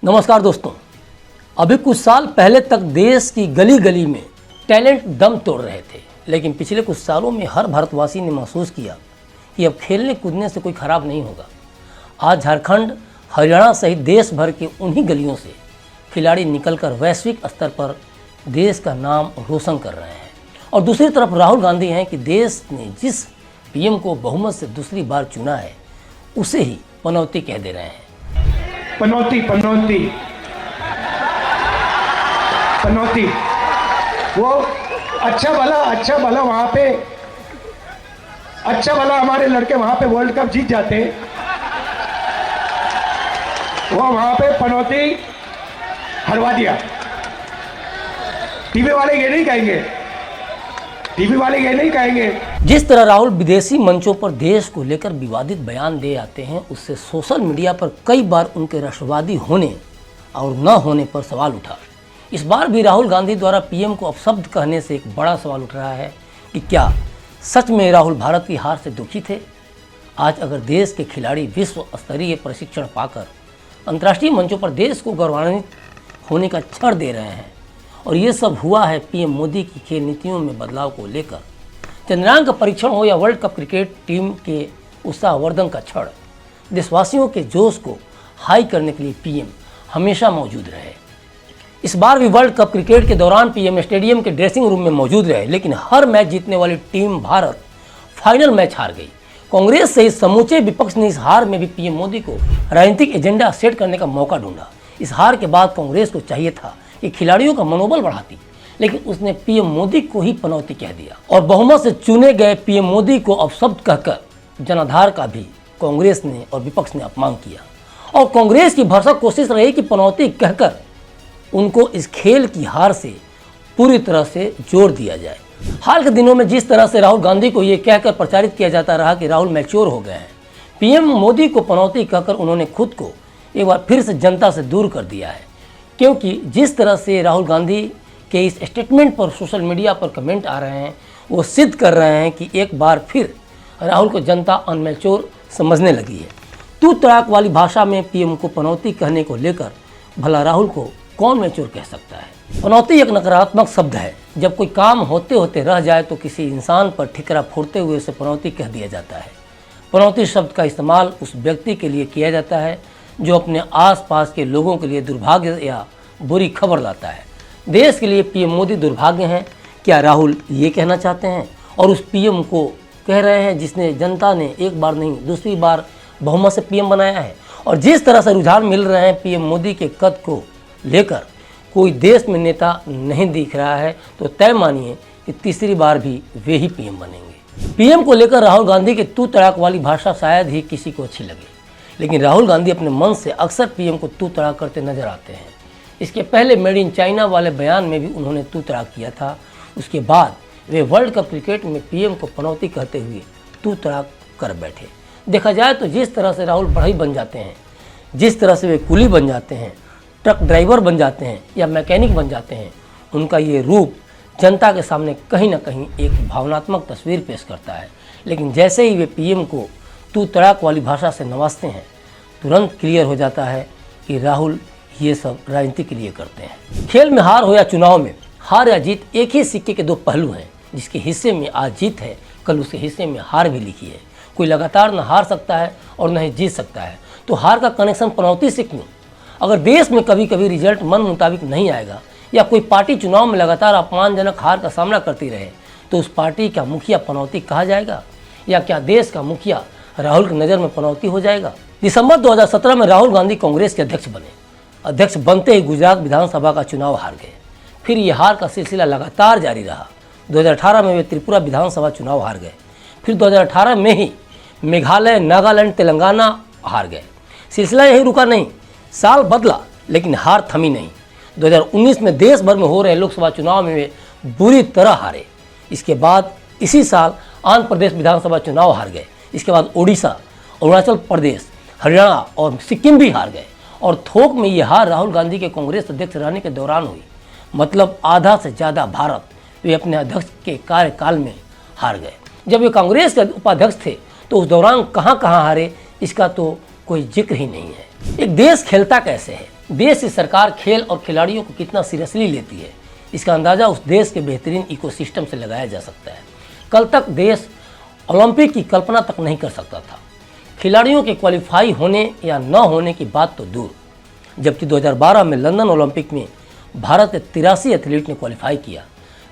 नमस्कार दोस्तों, अभी कुछ साल पहले तक देश की गली गली में टैलेंट दम तोड़ रहे थे, लेकिन पिछले कुछ सालों में हर भारतवासी ने महसूस किया कि अब खेलने कूदने से कोई खराब नहीं होगा। आज झारखंड, हरियाणा सहित देश भर के उन्हीं गलियों से खिलाड़ी निकलकर वैश्विक स्तर पर देश का नाम रोशन कर रहे हैं। और दूसरी तरफ राहुल गांधी हैं कि देश ने जिस पीएम को बहुमत से दूसरी बार चुना है उसे ही पनौती कह दे रहे हैं। पनौती पनौती पनौती, वो अच्छा भला वहां पे हमारे लड़के वहां पे वर्ल्ड कप जीत जाते, वो वहां पे पनौती हरवा दिया। टीवी वाले ये नहीं कहेंगे। जिस तरह राहुल विदेशी मंचों पर देश को लेकर विवादित बयान दे आते हैं, उससे सोशल मीडिया पर कई बार उनके राष्ट्रवादी होने और न होने पर सवाल उठा। इस बार भी राहुल गांधी द्वारा पीएम को अपशब्द कहने से एक बड़ा सवाल उठ रहा है कि क्या सच में राहुल भारत की हार से दुखी थे। आज अगर देश के खिलाड़ी विश्व स्तरीय प्रशिक्षण पाकर अंतर्राष्ट्रीय मंचों पर देश को गौरवान्वित होने का क्षण दे रहे हैं, और ये सब हुआ है पीएम मोदी की खेल नीतियों में बदलाव को लेकर, चंद्रयान का परीक्षण हो या वर्ल्ड कप क्रिकेट टीम के उत्साहवर्धन का क्षण, देशवासियों के जोश को हाई करने के लिए पीएम हमेशा मौजूद रहे। इस बार भी वर्ल्ड कप क्रिकेट के दौरान पीएम स्टेडियम के ड्रेसिंग रूम में मौजूद रहे, लेकिन हर मैच जीतने वाली टीम भारत फाइनल मैच हार गई। कांग्रेस सहित समूचे विपक्ष ने इस हार में भी पीएम मोदी को राजनीतिक एजेंडा सेट करने का मौका ढूंढा। इस हार के बाद कांग्रेस को चाहिए था कि खिलाड़ियों का मनोबल बढ़ाती, लेकिन उसने पीएम मोदी को ही पनौती कह दिया और बहुमत से चुने गए पीएम मोदी को अपशब्द कहकर जनाधार का भी कांग्रेस ने और विपक्ष ने अपमान किया। और कांग्रेस की भरसक कोशिश रही कि पनौती कहकर उनको इस खेल की हार से पूरी तरह से जोड़ दिया जाए। हाल के दिनों में जिस तरह से राहुल गांधी को ये कहकर प्रचारित किया जाता रहा कि राहुल मैच्योर हो गए हैं, पीएम मोदी को पनौती कहकर उन्होंने खुद को एक बार फिर से जनता से दूर कर दिया है। क्योंकि जिस तरह से राहुल गांधी के इस स्टेटमेंट पर सोशल मीडिया पर कमेंट आ रहे हैं, वो सिद्ध कर रहे हैं कि एक बार फिर राहुल को जनता अनमैच्योर समझने लगी है। तू तड़ाक वाली भाषा में पीएम को पनौती कहने को लेकर भला राहुल को कौन मैच्योर कह सकता है। पनौती एक नकारात्मक शब्द है। जब कोई काम होते होते रह जाए तो किसी इंसान पर ठिकरा फोड़ते हुए उसे पनौती कह दिया जाता है। पनौती शब्द का इस्तेमाल उस व्यक्ति के लिए किया जाता है जो अपने आसपास के लोगों के लिए दुर्भाग्य या बुरी खबर लाता है। देश के लिए पीएम मोदी दुर्भाग्य हैं, क्या राहुल ये कहना चाहते हैं? और उस पीएम को कह रहे हैं जिसने जनता ने एक बार नहीं दूसरी बार बहुमत से पीएम बनाया है। और जिस तरह से रुझान मिल रहे हैं पीएम मोदी के कद को लेकर, कोई देश में नेता नहीं दिख रहा है, तो तय मानिए कि तीसरी बार भी वे ही पीएम बनेंगे। पीएम को लेकर राहुल गांधी की तू तड़ाक वाली भाषा शायद ही किसी को अच्छी लगे, लेकिन राहुल गांधी अपने मन से अक्सर पीएम को तू तड़ाक करते नजर आते हैं। इसके पहले मेड इन चाइना वाले बयान में भी उन्होंने तू तड़ाक किया था। उसके बाद वे वर्ल्ड कप क्रिकेट में पीएम को पनौती कहते हुए तू तड़ाक कर बैठे। देखा जाए तो जिस तरह से राहुल बढ़ई बन जाते हैं, जिस तरह से वे कुली बन जाते हैं, ट्रक ड्राइवर बन जाते हैं या मैकेनिक बन जाते हैं, उनका ये रूप जनता के सामने कहीं ना कहीं एक भावनात्मक तस्वीर पेश करता है। लेकिन जैसे ही वे पीएम को तू तड़ाक वाली भाषा से नवाजते हैं, तुरंत क्लियर हो जाता है कि राहुल ये सब राजनीति के लिए करते हैं। खेल में हार हो या चुनाव में हार या जीत एक ही सिक्के के दो पहलू हैं। जिसके हिस्से में आज जीत है, कल उसके हिस्से में हार भी लिखी है। कोई लगातार न हार सकता है और न ही जीत सकता है, तो हार का कनेक्शन पनौती से क्यों? अगर देश में कभी कभी रिजल्ट मन मुताबिक नहीं आएगा या कोई पार्टी चुनाव में लगातार अपमानजनक हार का सामना करती रहे, तो उस पार्टी का मुखिया पनौती कहा जाएगा? या क्या देश का मुखिया राहुल की नज़र में पनौती हो जाएगा? दिसंबर 2017 में राहुल गांधी कांग्रेस के अध्यक्ष बने। अध्यक्ष बनते ही गुजरात विधानसभा का चुनाव हार गए। फिर ये हार का सिलसिला लगातार जारी रहा। 2018 में वे त्रिपुरा विधानसभा चुनाव हार गए। फिर 2018 में ही मेघालय, नागालैंड, तेलंगाना हार गए। सिलसिला यही रुका नहीं, साल बदला लेकिन हार थमी नहीं। 2019 में देश भर में हो रहे लोकसभा चुनाव में वे बुरी तरह हारे। इसके बाद इसी साल आंध्र प्रदेश विधानसभा चुनाव हार गए। इसके बाद ओडिशा, अरुणाचल प्रदेश, हरियाणा और सिक्किम भी हार गए। और थोक में ये हार राहुल गांधी के कांग्रेस अध्यक्ष रहने के दौरान हुई। मतलब आधा से ज़्यादा भारत वे अपने अध्यक्ष के कार्यकाल में हार गए। जब वे कांग्रेस के उपाध्यक्ष थे तो उस दौरान कहाँ हारे, इसका तो कोई जिक्र ही नहीं है। एक देश खेलता कैसे है, देश की सरकार खेल और खिलाड़ियों को कितना सीरियसली लेती है, इसका अंदाज़ा उस देश के बेहतरीन इकोसिस्टम से लगाया जा सकता है। कल तक देश ओलंपिक की कल्पना तक नहीं कर सकता था। खिलाड़ियों के क्वालिफाई होने या न होने की बात तो दूर, जबकि 2012 में लंदन ओलंपिक में भारत के 83 एथलीट ने क्वालिफाई किया।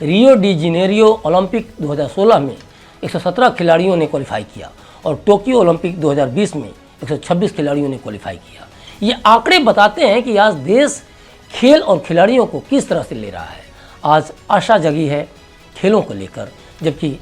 रियो डी जेनेरियो ओलंपिक 2016 में 117 खिलाड़ियों ने क्वालिफाई किया और टोक्यो ओलंपिक 2020 में 126 खिलाड़ियों ने क्वालिफाई किया। ये आंकड़े बताते हैं कि आज देश खेल और खिलाड़ियों को किस तरह से ले रहा है। आज आशा जगी है खेलों को लेकर, जबकि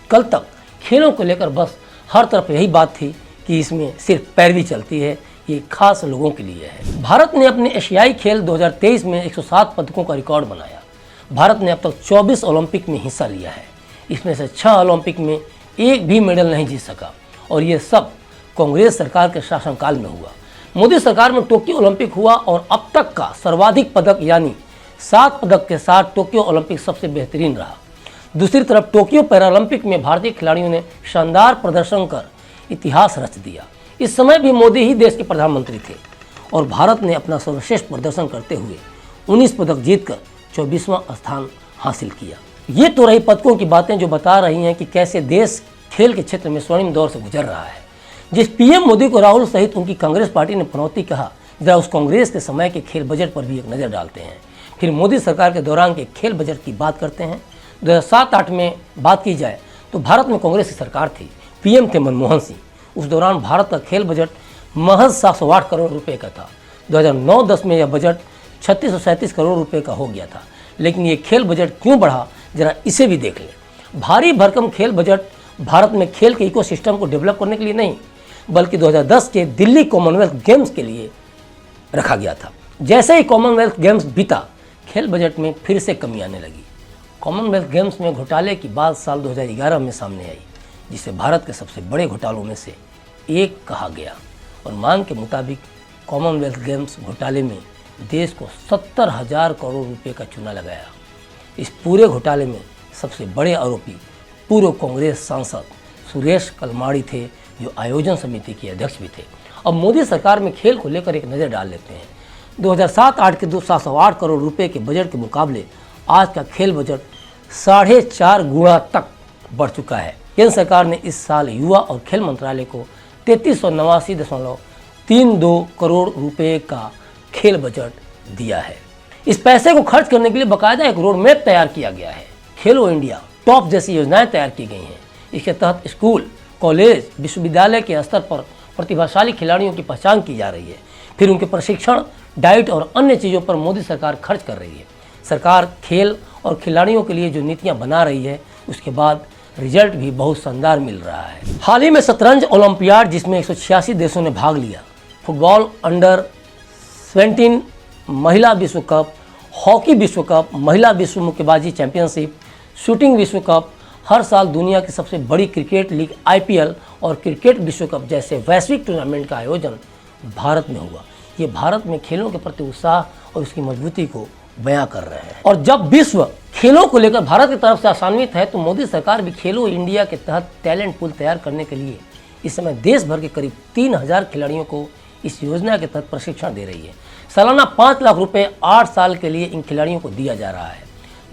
कल तक खेलों को लेकर बस हर तरफ यही बात थी कि इसमें सिर्फ पैरवी चलती है, ये खास लोगों के लिए है। भारत ने अपने एशियाई खेल 2023 में 107 पदकों का रिकॉर्ड बनाया। भारत ने अब तक 24 ओलंपिक में हिस्सा लिया है। इसमें से 6 ओलंपिक में एक भी मेडल नहीं जीत सका और ये सब कांग्रेस सरकार के शासनकाल में हुआ। मोदी सरकार में टोक्यो ओलंपिक हुआ और अब तक का सर्वाधिक पदक यानी 7 पदक के साथ टोक्यो ओलंपिक सबसे बेहतरीन रहा। दूसरी तरफ टोक्यो पैरालंपिक में भारतीय खिलाड़ियों ने शानदार प्रदर्शन कर इतिहास रच दिया। इस समय भी मोदी ही देश के प्रधानमंत्री थे और भारत ने अपना सर्वश्रेष्ठ प्रदर्शन करते हुए 19 पदक जीतकर 24वां स्थान हासिल किया। ये तो रही पदकों की बातें जो बता रही हैं कि कैसे देश खेल के क्षेत्र में स्वर्णिम दौर से गुजर रहा है। जिस पीएम मोदी को राहुल सहित उनकी कांग्रेस पार्टी ने पनौती कहा, जरा उस कांग्रेस के समय के खेल बजट पर भी एक नज़र डालते हैं। फिर मोदी सरकार के दौरान के खेल बजट की बात करते हैं। 2007-8 में बात की जाए तो भारत में कांग्रेस की सरकार थी, पीएम थे मनमोहन सिंह। उस दौरान भारत का खेल बजट महज 708 करोड़ रुपए का था। 2009-10 में यह बजट 3637 करोड़ रुपए का हो गया था। लेकिन ये खेल बजट क्यों बढ़ा, जरा इसे भी देख लें। भारी भरकम खेल बजट भारत में खेल के इकोसिस्टम को डेवलप करने के लिए नहीं, बल्कि 2010 के दिल्ली कॉमनवेल्थ गेम्स के लिए रखा गया था। जैसे ही कॉमनवेल्थ गेम्स बीता, खेल बजट में फिर से कमी आने लगी। कॉमनवेल्थ गेम्स में घोटाले की बात साल 2011 में सामने आई, जिसे भारत के सबसे बड़े घोटालों में से एक कहा गया और मांग के मुताबिक कॉमनवेल्थ गेम्स घोटाले में देश को 70,000 करोड़ रुपए का चूना लगाया। इस पूरे घोटाले में सबसे बड़े आरोपी पूर्व कांग्रेस सांसद सुरेश कलमाड़ी थे, जो आयोजन समिति के अध्यक्ष भी थे। अब मोदी सरकार में खेल को लेकर एक नज़र डाल लेते हैं। 2007-8 के 708 करोड़ रुपए के बजट के मुकाबले आज का खेल बजट 4.5 गुना तक बढ़ चुका है। केंद्र सरकार ने इस साल युवा और खेल मंत्रालय को 3389.32 करोड़ रुपए का खेल बजट दिया है। इस पैसे को खर्च करने के लिए बाकायदा एक रोड मैप तैयार किया गया है। खेलो इंडिया, टॉप जैसी योजनाएं तैयार की गई हैं। इसके तहत स्कूल, कॉलेज, विश्वविद्यालय के स्तर पर प्रतिभाशाली खिलाड़ियों की पहचान की जा रही है। फिर उनके प्रशिक्षण, डाइट और अन्य चीज़ों पर मोदी सरकार खर्च कर रही है। सरकार खेल और खिलाड़ियों के लिए जो नीतियां बना रही है, उसके बाद रिजल्ट भी बहुत शानदार मिल रहा है। हाल ही में शतरंज ओलंपियाड, जिसमें 186 देशों ने भाग लिया, फुटबॉल अंडर 17 महिला विश्व कप, हॉकी विश्व कप, महिला विश्व मुक्केबाजी चैंपियनशिप, शूटिंग विश्व कप, हर साल दुनिया की सबसे बड़ी क्रिकेट लीग IPL और क्रिकेट विश्व कप जैसे वैश्विक टूर्नामेंट का आयोजन भारत में हुआ। ये भारत में खेलों के प्रति उत्साह और उसकी मजबूती को बयां कर रहे हैं। और जब विश्व खेलों को लेकर भारत की तरफ से आशान्वित है, तो मोदी सरकार भी खेलो इंडिया के तहत टैलेंट पूल तैयार करने के लिए इस समय देश भर के करीब 3000 खिलाड़ियों को इस योजना के तहत प्रशिक्षण दे रही है। सालाना 5 लाख रुपए 8 साल के लिए इन खिलाड़ियों को दिया जा रहा है।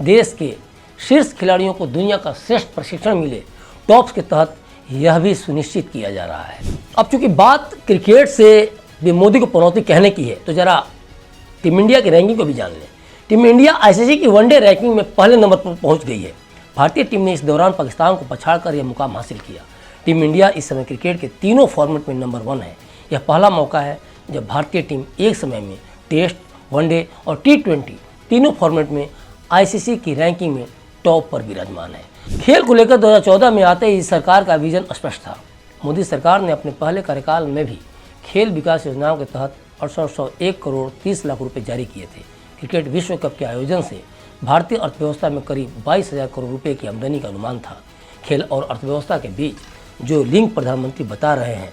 देश के शीर्ष खिलाड़ियों को दुनिया का श्रेष्ठ प्रशिक्षण मिले, टॉप्स के तहत यह भी सुनिश्चित किया जा रहा है। अब चूंकि बात क्रिकेट से भी मोदी को पनौती कहने की है, तो जरा टीम इंडिया की रैंकिंग को भी जान लें। टीम इंडिया ICC की वनडे रैंकिंग में पहले नंबर पर पहुंच गई है। भारतीय टीम ने इस दौरान पाकिस्तान को पछाड़कर यह मुकाम हासिल किया। टीम इंडिया इस समय क्रिकेट के तीनों फॉर्मेट में नंबर 1 है। यह पहला मौका है जब भारतीय टीम एक समय में टेस्ट, वनडे और T20 तीनों फॉर्मेट में ICC की रैंकिंग में टॉप पर विराजमान है। खेल को लेकर 2014 में आते ही सरकार का विजन स्पष्ट था। मोदी सरकार ने अपने पहले कार्यकाल में भी खेल विकास योजनाओं के तहत 801 करोड़ 30 लाख रुपए जारी किए थे। क्रिकेट विश्व कप के आयोजन से भारतीय अर्थव्यवस्था में करीब 22,000 करोड़ रुपए की आमदनी का अनुमान था। खेल और अर्थव्यवस्था के बीच जो लिंक प्रधानमंत्री बता रहे हैं,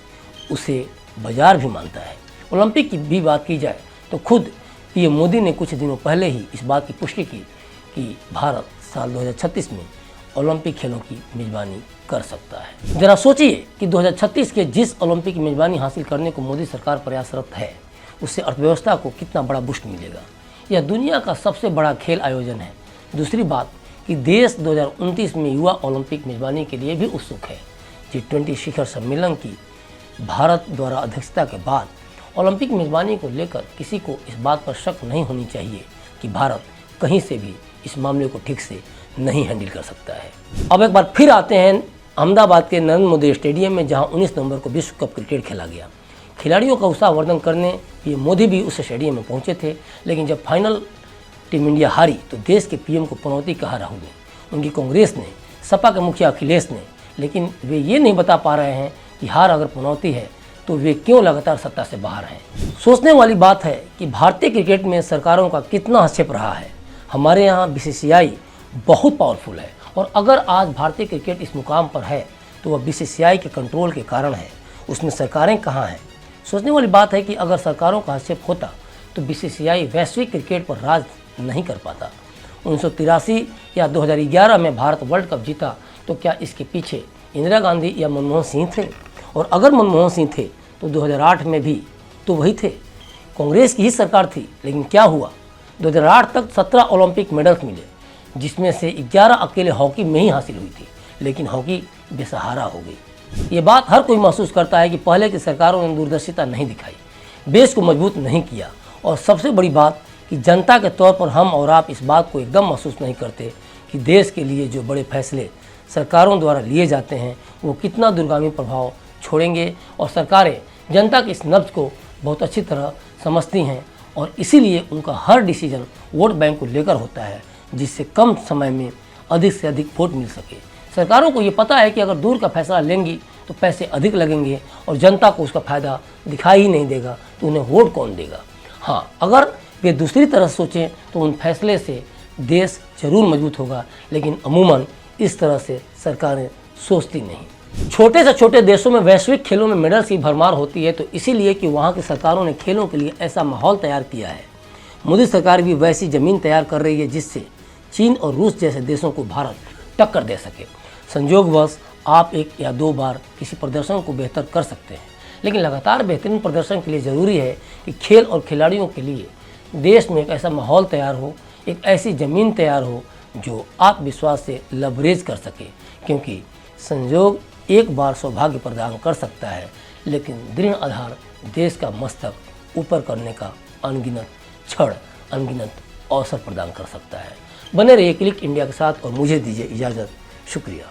उसे बाजार भी मानता है। ओलंपिक की भी बात की जाए तो खुद पीएम मोदी ने कुछ दिनों पहले ही इस बात की पुष्टि की कि भारत साल 2036 में ओलंपिक खेलों की मेजबानी कर सकता है। जरा सोचिए कि 2036 के जिस ओलंपिक की मेजबानी हासिल करने को मोदी सरकार प्रयासरत है, उससे अर्थव्यवस्था को कितना बड़ा बूस्ट मिलेगा। यह दुनिया का सबसे बड़ा खेल आयोजन है। दूसरी बात कि देश 2029 में युवा ओलंपिक मेजबानी के लिए भी उत्सुक है। G20 शिखर सम्मेलन की भारत द्वारा अध्यक्षता के बाद ओलंपिक मेजबानी को लेकर किसी को इस बात पर शक नहीं होनी चाहिए कि भारत कहीं से भी इस मामले को ठीक से नहीं हैंडल कर सकता है। अब एक बार फिर आते हैं अहमदाबाद के नरेंद्र मोदी स्टेडियम में, जहां 19 नवंबर को विश्व कप क्रिकेट खेला गया। खिलाड़ियों का उत्साहवर्धन करने ये मोदी भी उस स्टेडियम में पहुंचे थे, लेकिन जब फाइनल टीम इंडिया हारी तो देश के पीएम को पनौती कहा राहुल ने, उनकी कांग्रेस ने, सपा के मुखिया अखिलेश ने, लेकिन वे ये नहीं बता पा रहे हैं कि हार अगर पनौती है तो वे क्यों लगातार सत्ता से बाहर हैं। सोचने वाली बात है कि भारतीय क्रिकेट में सरकारों का कितना हस्तक्षेप रहा है। हमारे यहाँ BCCI बहुत पावरफुल है, और अगर आज भारतीय क्रिकेट इस मुकाम पर है तो वह BCCI के कंट्रोल के कारण है। उसमें सरकारें कहाँ हैं। सोचने वाली बात है कि अगर सरकारों का हस्तक्षेप होता तो BCCI वैश्विक क्रिकेट पर राज नहीं कर पाता। 1983 या 2011 में भारत वर्ल्ड कप जीता तो क्या इसके पीछे इंदिरा गांधी या मनमोहन सिंह थे? और अगर मनमोहन सिंह थे तो 2008 में भी तो वही थे, कांग्रेस की ही सरकार थी। लेकिन क्या हुआ, 2008 तक 17 ओलंपिक मेडल्स मिले, जिसमें से 11 अकेले हॉकी में ही हासिल हुई थी, लेकिन हॉकी बेसहारा हो गई। ये बात हर कोई महसूस करता है कि पहले की सरकारों ने दूरदर्शिता नहीं दिखाई, देश को मजबूत नहीं किया, और सबसे बड़ी बात कि जनता के तौर पर हम और आप इस बात को एकदम महसूस नहीं करते कि देश के लिए जो बड़े फैसले सरकारों द्वारा लिए जाते हैं वो कितना दूरगामी प्रभाव छोड़ेंगे। और सरकारें जनता की इस नब्ज को बहुत अच्छी तरह समझती हैं, और इसीलिए उनका हर डिसीजन वोट बैंक को लेकर होता है, जिससे कम समय में अधिक से अधिक वोट मिल सके। सरकारों को ये पता है कि अगर दूर का फैसला लेंगी तो पैसे अधिक लगेंगे और जनता को उसका फ़ायदा दिखाई ही नहीं देगा, तो उन्हें वोट कौन देगा। हाँ, अगर वे दूसरी तरह सोचें तो उन फैसले से देश जरूर मजबूत होगा, लेकिन अमूमन इस तरह से सरकारें सोचती नहीं। छोटे से छोटे देशों में वैश्विक खेलों में मेडल्स की भरमार होती है, तो इसीलिए कि वहाँ की सरकारों ने खेलों के लिए ऐसा माहौल तैयार किया है। मोदी सरकार भी वैसी ज़मीन तैयार कर रही है जिससे चीन और रूस जैसे देशों को भारत टक्कर दे सके। संयोगवश आप 1 या 2 बार किसी प्रदर्शन को बेहतर कर सकते हैं, लेकिन लगातार बेहतरीन प्रदर्शन के लिए ज़रूरी है कि खेल और खिलाड़ियों के लिए देश में एक ऐसा माहौल तैयार हो, एक ऐसी ज़मीन तैयार हो जो आत्मविश्वास से लबरेज कर सके, क्योंकि संयोग एक बार सौभाग्य प्रदान कर सकता है, लेकिन दृढ़ आधार देश का मस्तक ऊपर करने का अनगिनत क्षण, अनगिनत अवसर प्रदान कर सकता है। बने रहिए क्लिक इंडिया के साथ और मुझे दीजिए इजाज़त। शुक्रिया।